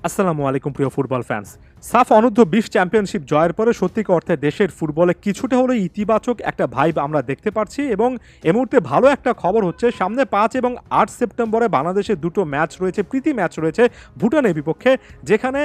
আসসালামু আলাইকুম প্রিয় ফুটবল ফ্যান্স। সাফ অনূর্ধ্ব-20 চ্যাম্পিয়নশিপ জয়ের পরে সত্যিকার অর্থে দেশের ফুটবলে কিছুটা হলেও ইতিবাচক একটা ভাইব আমরা দেখতে পাচ্ছি এবং এই মুহূর্তে ভালো একটা খবর হচ্ছে, সামনে ৫ এবং ৮ সেপ্টেম্বরে বাংলাদেশের দুটো ম্যাচ রয়েছে, প্রীতি ম্যাচ রয়েছে ভুটানের বিপক্ষে, যেখানে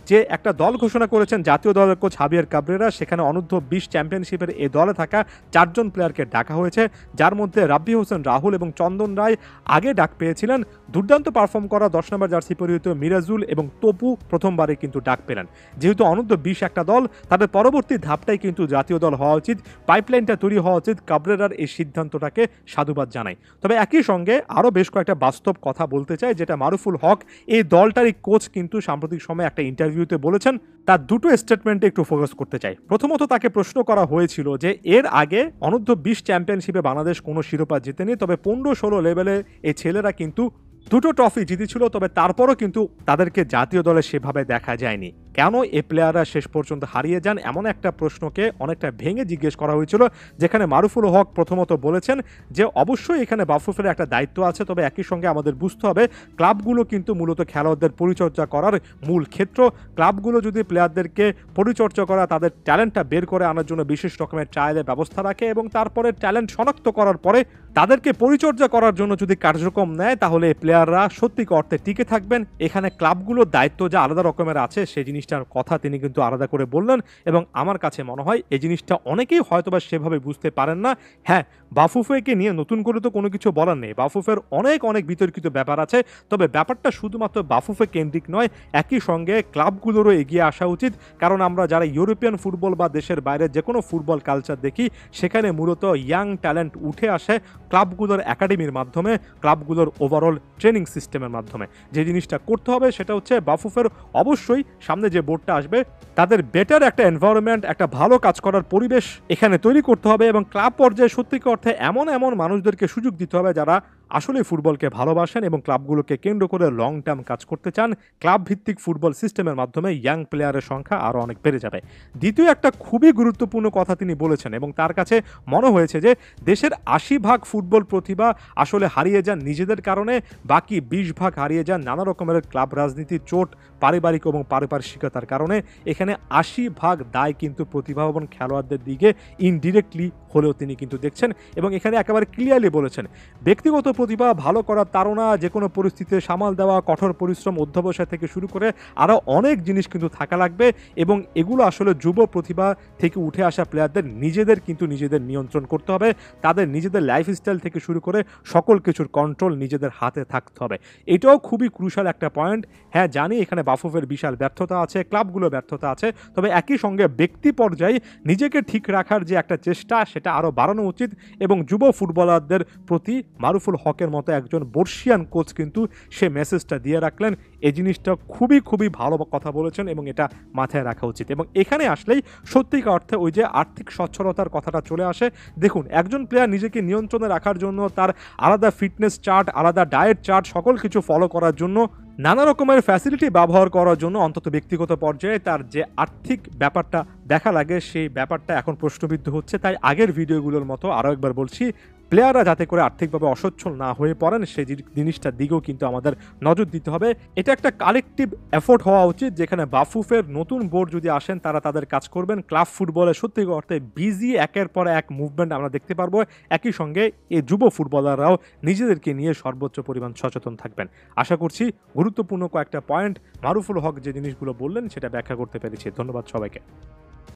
যে একটা দল ঘোষণা করেছেন জাতীয় দলের কোচ হাবিয়ার কাবরেরা, সেখানে অনূর্ধ্ব-20 চ্যাম্পিয়নশিপের এই দলে থাকা ৪ জন প্লেয়ারকে ডাকা হয়েছে, যার মধ্যে রাব্বি হোসেন রাহুল এবং চন্দন রায় আগে ডাক পেয়েছিলেন। দুর্দান্ত পারফর্ম করা ১০ নম্বর জার্সি পরিহিত মিরাজুল এবং তপু প্রথমবারে কিন্তু ডাক পেলেন। যেহেতু অনূর্ধ্ব-20 একটা দল, তাদের পরবর্তী ধাপটাই কিন্তু জাতীয় দল হওয়া উচিত, পাইপলাইনটা তৈরি হওয়া উচিত। কাবরেরার এই সিদ্ধান্তটাকে সাধুবাদ জানাই। তবে একই সঙ্গে আরও বেশ কয়েকটা বাস্তব কথা বলতে চাই, যেটা মারুফুল হক এই দলটারই কোচ কিন্তু সাম্প্রতিক সময়ে একটা ইন্টারভিউতে বলেছেন। তার দুটো স্টেটমেন্টে একটু ফোকাস করতে চাই। প্রথমত তাকে প্রশ্ন করা হয়েছিল যে এর আগে অনূর্ধ্ব-20 চ্যাম্পিয়নশিপে বাংলাদেশ কোনো শিরোপা জেতেনি, তবে ১৫-১৬ লেভেলে এই ছেলেরা কিন্তু দুটো ট্রফি জিতেছিল, তবে তারপরও কিন্তু তাদেরকে জাতীয় দলে সেভাবে দেখা যায়নি। কেন এ প্লেয়াররা শেষ পর্যন্ত হারিয়ে যান, এমন একটা প্রশ্নকে অনেকটা ভেঙে জিজ্ঞেস করা হয়েছিল, যেখানে মারুফুল হক প্রথমত বলেছেন যে অবশ্যই এখানে বাফুফের একটা দায়িত্ব আছে, তবে একই সঙ্গে আমাদের বুঝতে হবে ক্লাবগুলো কিন্তু মূলত খেলোয়াড়দের পরিচর্যা করার মূল ক্ষেত্র। ক্লাবগুলো যদি প্লেয়ারদেরকে পরিচর্যা করা, তাদের ট্যালেন্টটা বের করে আনার জন্য বিশেষ রকমের ট্রায়ালের ব্যবস্থা রাখে এবং তারপরে ট্যালেন্ট শনাক্ত করার পরে তাদেরকে পরিচর্যা করার জন্য যদি কার্যক্রম নেয়, তাহলে প্লেয়াররা সত্যিকার অর্থে টিকে থাকবেন। এখানে ক্লাবগুলোর দায়িত্ব যে আলাদা রকমের আছে, সেই জিনিসটার কথা তিনি কিন্তু আলাদা করে বললেন এবং আমার কাছে মনে হয় এই জিনিসটা অনেকেই হয়তোবা সেভাবে বুঝতে পারেন না। হ্যাঁ, বাফুফেকে নিয়ে নতুন করে তো কোনো কিছু বলার নেই, বাফুফের অনেক বিতর্কিত ব্যাপার আছে, তবে ব্যাপারটা শুধুমাত্র বাফুফে কেন্দ্রিক নয়, একই সঙ্গে ক্লাবগুলোরও এগিয়ে আসা উচিত। কারণ আমরা যারা ইউরোপিয়ান ফুটবল বা দেশের বাইরে যে কোনো ফুটবল কালচার দেখি, সেখানে মূলত ইয়াং ট্যালেন্ট উঠে আসে ক্লাবগুলোর একাডেমির মাধ্যমে, ক্লাবগুলোর ওভারঅল ট্রেনিং সিস্টেমের মাধ্যমে। যে জিনিসটা করতে হবে সেটা হচ্ছে বাফুফের অবশ্যই সামনে যে বোর্ডটা আসবে তাদের বেটার একটা এনভায়রনমেন্ট, একটা ভালো কাজ করার পরিবেশ এখানে তৈরি করতে হবে এবং ক্লাব পর্যায়ে সত্যিকার অর্থে এমন মানুষদেরকে সুযোগ দিতে হবে যারা আসলে ফুটবলকে ভালোবাসেন এবং ক্লাবগুলোকে কেন্দ্র করে লং টার্ম কাজ করতে চান। ক্লাব ভিত্তিক ফুটবল সিস্টেমের মাধ্যমে ইয়াং প্লেয়ারের সংখ্যা আরও অনেক বেড়ে যাবে। দ্বিতীয় একটা খুবই গুরুত্বপূর্ণ কথা তিনি বলেছেন এবং তার কাছে মনে হয়েছে যে দেশের ৮০% ফুটবল প্রতিভা আসলে হারিয়ে যান নিজেদের কারণে, বাকি ২০% হারিয়ে যান নানা রকমের ক্লাব রাজনীতির চোট, পারিবারিক এবং পারিপার্শ্বিকতার কারণে। এখানে ৮০% দায় কিন্তু প্রতিভাবান খেলোয়াড়দের দিকে ইনডিরেক্টলি হলেও তিনি কিন্তু দেখছেন এবং এখানে একেবারে ক্লিয়ারলি বলেছেন ব্যক্তিগত প্রতিভা ভালো করার তাড়না, যে কোনো পরিস্থিতিতে সামাল দেওয়া, কঠোর পরিশ্রম, অধ্যবসায় থেকে শুরু করে আরও অনেক জিনিস কিন্তু থাকা লাগবে এবং এগুলো আসলে যুব প্রতিভা থেকে উঠে আসা প্লেয়ারদের নিজেদের নিয়ন্ত্রণ করতে হবে। তাদের নিজেদের লাইফস্টাইল থেকে শুরু করে সকল কিছুর কন্ট্রোল নিজেদের হাতে থাকতে হবে। এটাও খুবই ক্রুশাল একটা পয়েন্ট। হ্যাঁ, জানি এখানে বাফুফের বিশাল ব্যর্থতা আছে, ক্লাবগুলোর ব্যর্থতা আছে, তবে একই সঙ্গে ব্যক্তি পর্যায়ে নিজেকে ঠিক রাখার যে একটা চেষ্টা, সেটা আরও বাড়ানো উচিত এবং যুব ফুটবলারদের প্রতি মারুফুল হকের মতো একজন বর্ষিয়ান কোচ কিন্তু সে মেসেজটা দিয়ে রাখলেন। এই জিনিসটা খুবই ভালো কথা বলেছেন এবং এটা মাথায় রাখা উচিত। এবং এখানে আসলেই সত্যিকার অর্থে ওই যে আর্থিক সচ্ছলতার কথাটা চলে আসে। দেখুন, একজন প্লেয়ার নিজেকে নিয়ন্ত্রণে রাখার জন্য তার আলাদা ফিটনেস চার্ট, আলাদা ডায়েট চার্ট, সকল কিছু ফলো করার জন্য, নানা রকমের ফ্যাসিলিটি ব্যবহার করার জন্য অন্তত ব্যক্তিগত পর্যায়ে তার যে আর্থিক ব্যাপারটা দেখা লাগে, সেই ব্যাপারটা এখন প্রশ্নবিদ্ধ হচ্ছে। তাই আগের ভিডিওগুলোর মতো আরও একবার বলছি, প্লেয়াররা যাতে করে আর্থিকভাবে অসচ্ছল না হয়ে পড়েন, সেই জিনিসটার দিকেও কিন্তু আমাদের নজর দিতে হবে। এটা একটা কালেকটিভ এফোর্ট হওয়া উচিত, যেখানে বাফুফের নতুন বোর্ড যদি আসেন তারা তাদের কাজ করবেন। ক্লাব ফুটবলে সত্যিকার অর্থে বিজি একের পর এক মুভমেন্ট আমরা দেখতে পারবো। একই সঙ্গে এই যুব ফুটবলাররাও নিজেদেরকে নিয়ে সর্বোচ্চ পরিমাণ সচেতন থাকবেন। আশা করছি গুরুত্বপূর্ণ কয়েকটা পয়েন্ট মারুফুল হক যে জিনিসগুলো বললেন সেটা ব্যাখ্যা করতে পেরেছি। ধন্যবাদ সবাইকে।